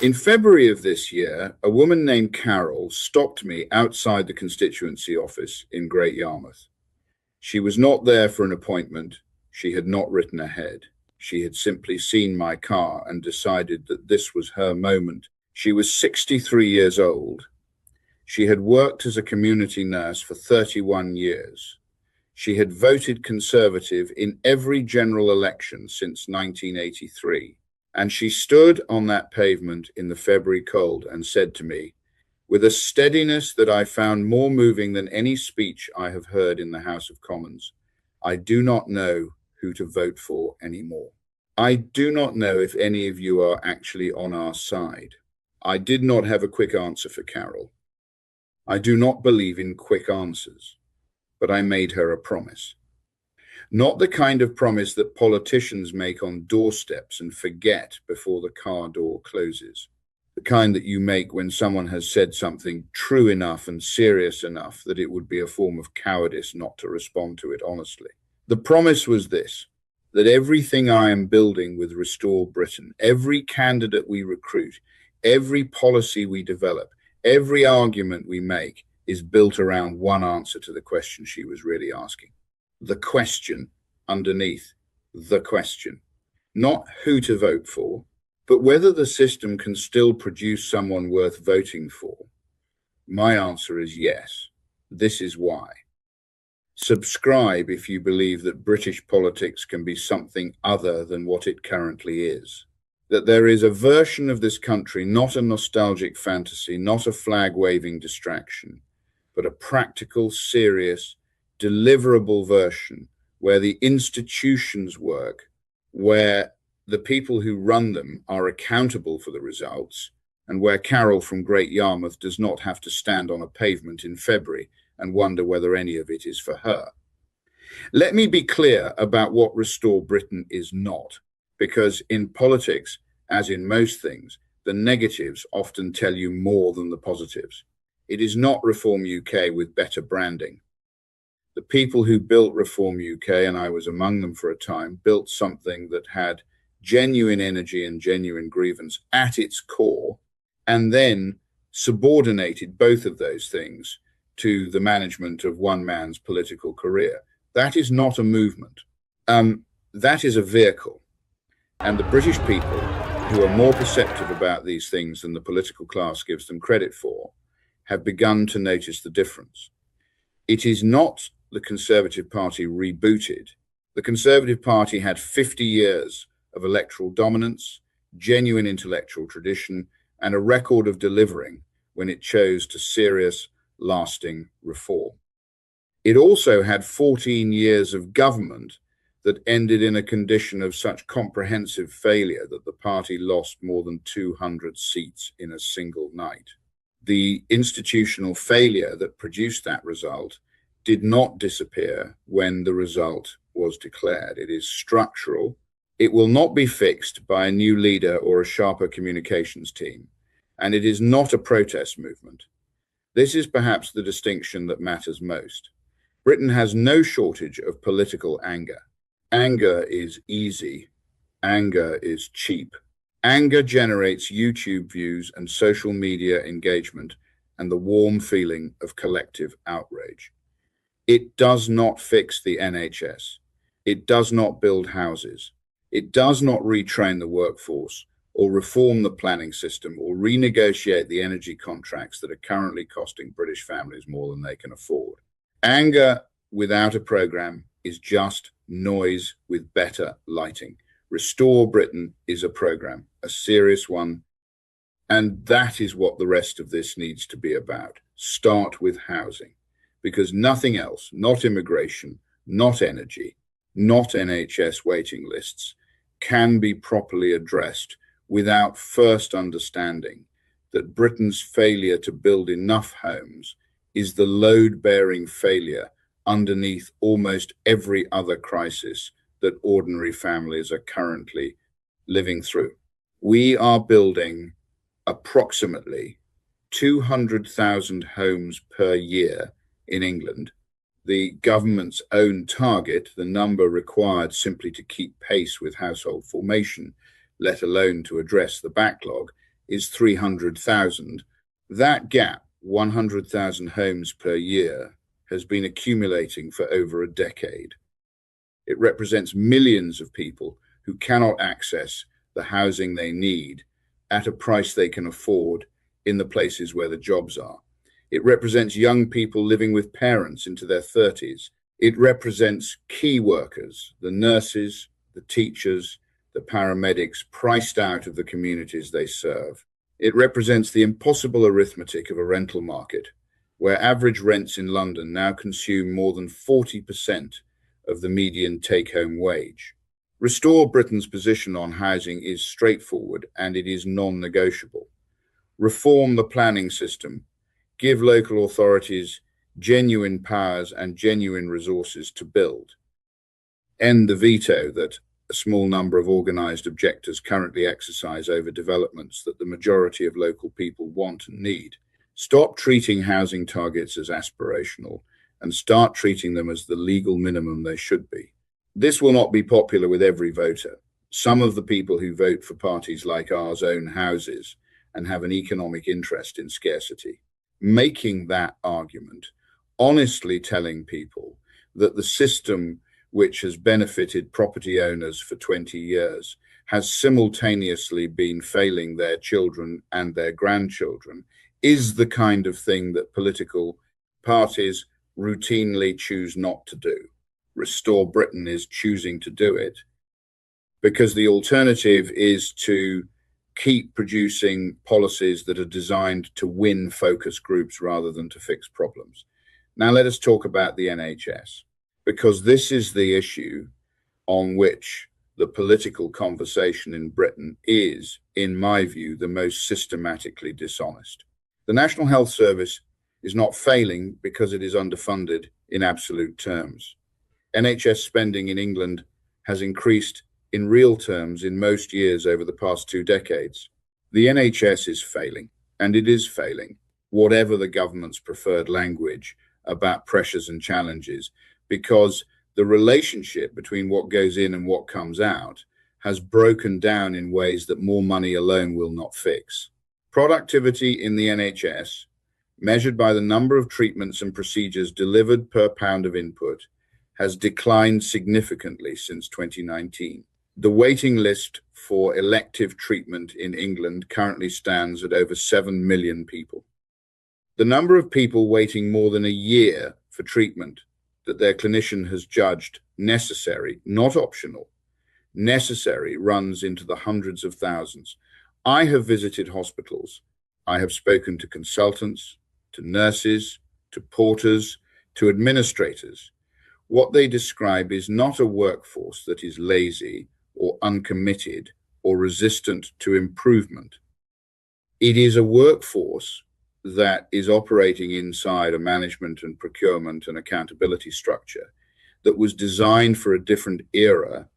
In February of this year, a woman named Carol stopped me outside the constituency office in Great Yarmouth. She was not there for an appointment. She had not written ahead. She had simply seen my car and decided that this was her moment. She was 63 years old. She had worked as a community nurse for 31 years. She had voted Conservative in every general election since 1983. And she stood on that pavement in the February cold and said to me, with a steadiness that I found more moving than any speech I have heard in the House of Commons, I do not know who to vote for anymore. I do not know if any of you are actually on our side. I did not have a quick answer for Carol. I do not believe in quick answers, but I made her a promise. Not the kind of promise that politicians make on doorsteps and forget before the car door closes. The kind that you make when someone has said something true enough and serious enough that it would be a form of cowardice not to respond to it honestly. The promise was this, that everything I am building with Restore Britain, every candidate we recruit, every policy we develop, every argument we make is built around one answer to the question she was really asking. The question underneath the question, not who to vote for, but whether the system can still produce someone worth voting for. My answer is yes. This is why. Subscribe if you believe that British politics can be something other than what it currently is. That there is a version of this country, not a nostalgic fantasy, not a flag-waving distraction, but a practical, serious, deliverable version where the institutions work, where the people who run them are accountable for the results, and where Carol from Great Yarmouth does not have to stand on a pavement in February and wonder whether any of it is for her. Let me be clear about what Restore Britain is not, because in politics, as in most things, the negatives often tell you more than the positives. It is not Reform UK with better branding. The people who built Reform UK, and I was among them for a time, built something that had genuine energy and genuine grievance at its core, and then subordinated both of those things to the management of one man's political career. That is not a movement. That is a vehicle. And the British people, who are more perceptive about these things than the political class gives them credit for, have begun to notice the difference. It is not the Conservative Party rebooted. The Conservative Party had 50 years of electoral dominance, genuine intellectual tradition, and a record of delivering when it chose to serious, lasting reform. It also had 14 years of government that ended in a condition of such comprehensive failure that the party lost more than 200 seats in a single night. The institutional failure that produced that result did not disappear when the result was declared. It is structural. It will not be fixed by a new leader or a sharper communications team, and it is not a protest movement. This is perhaps the distinction that matters most. Britain has no shortage of political anger. Anger is easy. Anger is cheap. Anger generates YouTube views and social media engagement and the warm feeling of collective outrage. It does not fix the NHS. It does not build houses. It does not retrain the workforce or reform the planning system or renegotiate the energy contracts that are currently costing British families more than they can afford. Anger without a program is just noise with better lighting. Restore Britain is a program, a serious one, and that is what the rest of this needs to be about. Start with housing, because nothing else, not immigration, not energy, not NHS waiting lists, can be properly addressed without first understanding that Britain's failure to build enough homes is the load-bearing failure underneath almost every other crisis that ordinary families are currently living through. We are building approximately 200,000 homes per year in England. The government's own target, the number required simply to keep pace with household formation, let alone to address the backlog, is 300,000. That gap, 100,000 homes per year, has been accumulating for over a decade. It represents millions of people who cannot access the housing they need at a price they can afford in the places where the jobs are. It represents young people living with parents into their 30s. It represents key workers, the nurses, the teachers, the paramedics, priced out of the communities they serve. It represents the impossible arithmetic of a rental market, where average rents in London now consume more than 40% of the median take-home wage. Restore Britain's position on housing is straightforward and it is non-negotiable. Reform the planning system. Give local authorities genuine powers and genuine resources to build. End the veto that a small number of organised objectors currently exercise over developments that the majority of local people want and need. Stop treating housing targets as aspirational and start treating them as the legal minimum they should be. This will not be popular with every voter. Some of the people who vote for parties like ours own houses and have an economic interest in scarcity. Making that argument, honestly telling people that the system which has benefited property owners for 20 years has simultaneously been failing their children and their grandchildren is the kind of thing that political parties routinely choose not to do. Restore Britain is choosing to do it because the alternative is to keep producing policies that are designed to win focus groups rather than to fix problems. Now let us talk about the NHS, because this is the issue on which the political conversation in Britain is, in my view, the most systematically dishonest. The National Health Service is not failing because it is underfunded in absolute terms. NHS spending in England has increased in real terms in most years over the past 2 decades. The NHS is failing, and it is failing, whatever the government's preferred language about pressures and challenges, because the relationship between what goes in and what comes out has broken down in ways that more money alone will not fix. Productivity in the NHS, measured by the number of treatments and procedures delivered per pound of input, has declined significantly since 2019. The waiting list for elective treatment in England currently stands at over 7 million people. The number of people waiting more than a year for treatment that their clinician has judged necessary, not optional, necessary, runs into the hundreds of thousands. I have visited hospitals. I have spoken to consultants, to nurses, to porters, to administrators. What they describe is not a workforce that is lazy or uncommitted or resistant to improvement. It is a workforce that is operating inside a management and procurement and accountability structure that was designed for a different era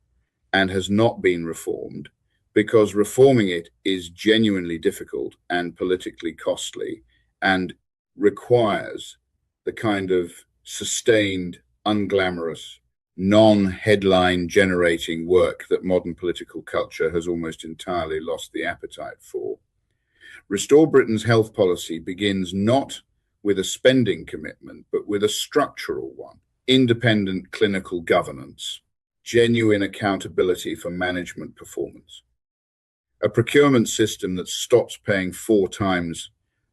and has not been reformed, because reforming it is genuinely difficult and politically costly and requires the kind of sustained, unglamorous, non-headline generating work that modern political culture has almost entirely lost the appetite for. Restore Britain's health policy begins not with a spending commitment, but with a structural one: independent clinical governance, genuine accountability for management performance, a procurement system that stops paying 4 times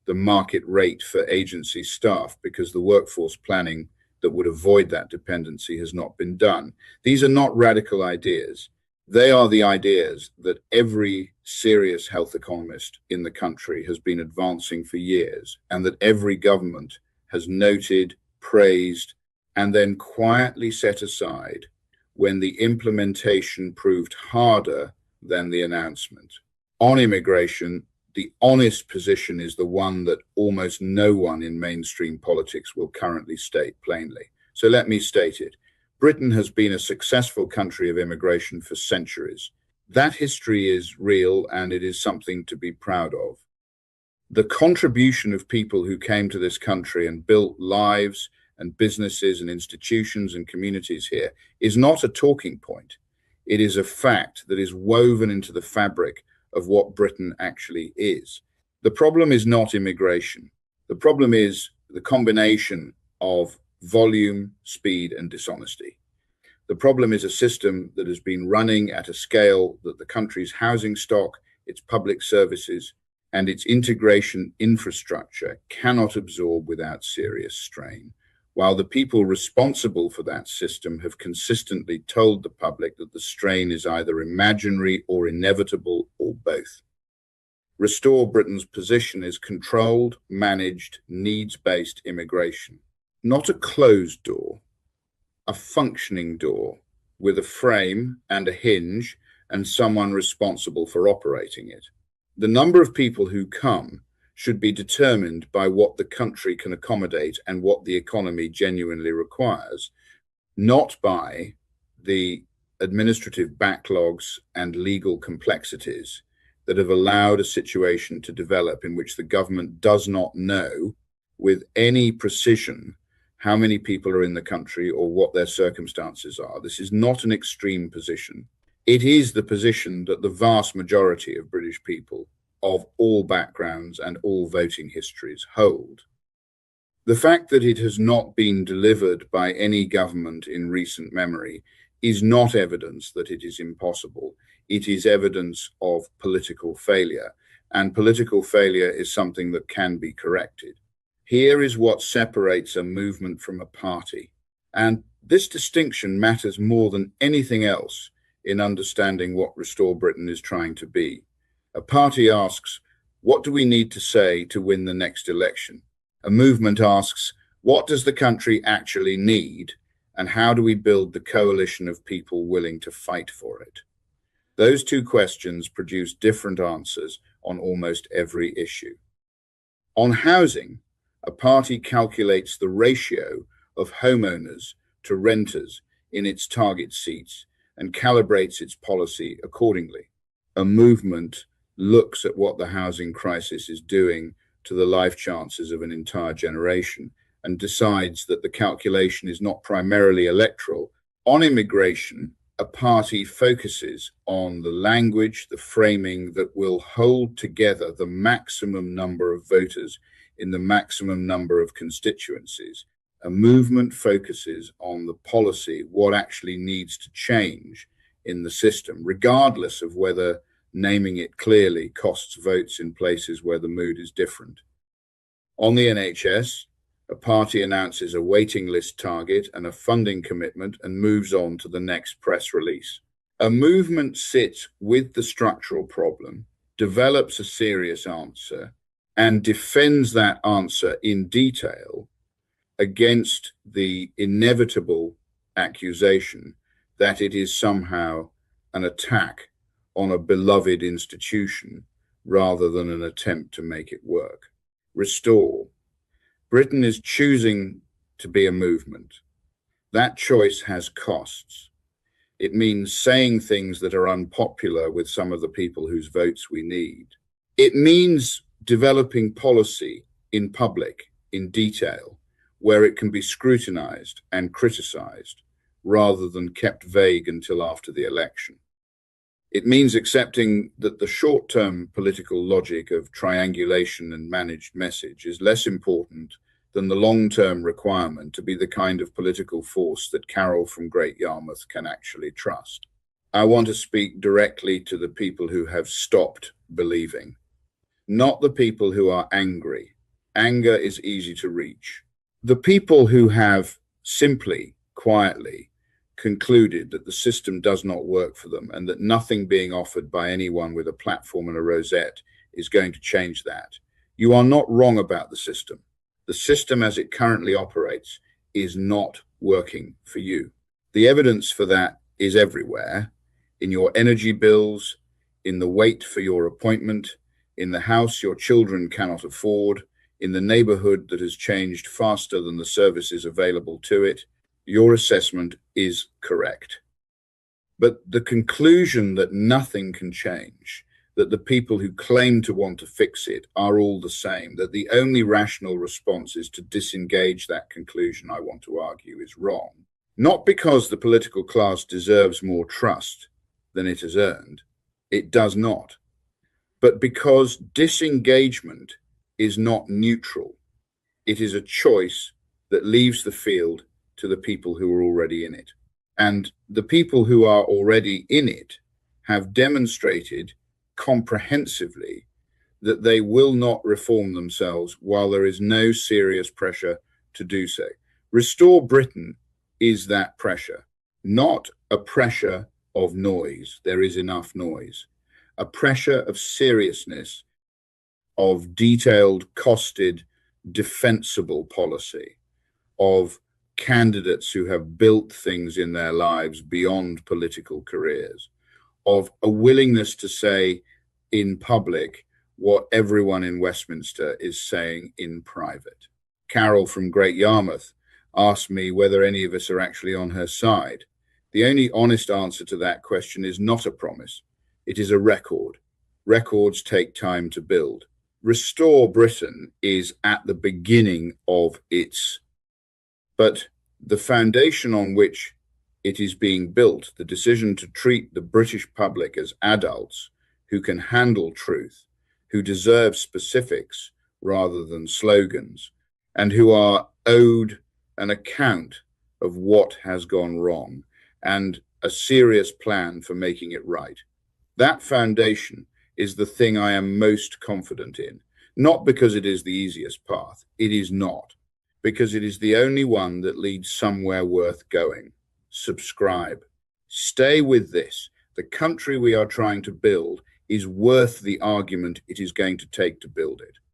the market rate for agency staff because the workforce planning that would avoid that dependency has not been done. These are not radical ideas. They are the ideas that every serious health economist in the country has been advancing for years, and that every government has noted, praised, and then quietly set aside when the implementation proved harder than the announcement. On immigration, the honest position is the one that almost no one in mainstream politics will currently state plainly. So let me state it. Britain has been a successful country of immigration for centuries. That history is real, and it is something to be proud of. The contribution of people who came to this country and built lives and businesses and institutions and communities here is not a talking point. It is a fact that is woven into the fabric of what Britain actually is. The problem is not immigration. The problem is the combination of volume, speed, and dishonesty. The problem is a system that has been running at a scale that the country's housing stock, its public services, and its integration infrastructure cannot absorb without serious strain, while the people responsible for that system have consistently told the public that the strain is either imaginary or inevitable or both. Restore Britain's position is controlled, managed, needs-based immigration, not a closed door, a functioning door with a frame and a hinge and someone responsible for operating it. The number of people who come should be determined by what the country can accommodate and what the economy genuinely requires, not by the administrative backlogs and legal complexities that have allowed a situation to develop in which the government does not know with any precision how many people are in the country or what their circumstances are. This is not an extreme position. It is the position that the vast majority of British people of all backgrounds and all voting histories hold. The fact that it has not been delivered by any government in recent memory is not evidence that it is impossible. It is evidence of political failure, and political failure is something that can be corrected. Here is what separates a movement from a party, and this distinction matters more than anything else in understanding what Restore Britain is trying to be. A party asks, what do we need to say to win the next election? A movement asks, what does the country actually need, and how do we build the coalition of people willing to fight for it? Those two questions produce different answers on almost every issue. On housing, a party calculates the ratio of homeowners to renters in its target seats and calibrates its policy accordingly. A movement looks at what the housing crisis is doing to the life chances of an entire generation and decides that the calculation is not primarily electoral. On immigration, a party focuses on the language, the framing that will hold together the maximum number of voters in the maximum number of constituencies. A movement focuses on the policy, what actually needs to change in the system, regardless of whether naming it clearly costs votes in places where the mood is different. On the NHS, a party announces a waiting list target and a funding commitment and moves on to the next press release. A movement sits with the structural problem, develops a serious answer, and defends that answer in detail against the inevitable accusation that it is somehow an attack on a beloved institution rather than an attempt to make it work. Restore. Britain is choosing to be a movement. That choice has costs. It means saying things that are unpopular with some of the people whose votes we need. It means developing policy in public, in detail, where it can be scrutinized and criticized rather than kept vague until after the election. It means accepting that the short-term political logic of triangulation and managed message is less important than the long-term requirement to be the kind of political force that Carol from Great Yarmouth can actually trust. I want to speak directly to the people who have stopped believing, not the people who are angry. Anger is easy to reach. The people who have simply, quietly concluded that the system does not work for them and that nothing being offered by anyone with a platform and a rosette is going to change that. You are not wrong about the system. The system as it currently operates is not working for you. The evidence for that is everywhere, in your energy bills, in the wait for your appointment, in the house your children cannot afford, in the neighborhood that has changed faster than the services available to it. Your assessment is correct. But the conclusion that nothing can change, that the people who claim to want to fix it are all the same, that the only rational response is to disengage that conclusion, I want to argue, is wrong. Not because the political class deserves more trust than it has earned. It does not. but because disengagement is not neutral. It is a choice that leaves the field to the people who are already in it. And the people who are already in it have demonstrated comprehensively that they will not reform themselves while there is no serious pressure to do so. Restore Britain is that pressure, not a pressure of noise. There is enough noise. A pressure of seriousness, of detailed, costed, defensible policy, of candidates who have built things in their lives beyond political careers, of a willingness to say in public what everyone in Westminster is saying in private. Carol from Great Yarmouth asked me whether any of us are actually on her side. The only honest answer to that question is not a promise. It is a record. Records take time to build. Restore Britain is at the beginning of its, but the foundation on which it is being built, the decision to treat the British public as adults who can handle truth, who deserve specifics rather than slogans, and who are owed an account of what has gone wrong and a serious plan for making it right. That foundation is the thing I am most confident in, not because it is the easiest path. It is not, because it is the only one that leads somewhere worth going. Subscribe. Stay with this. The country we are trying to build is worth the argument it is going to take to build it.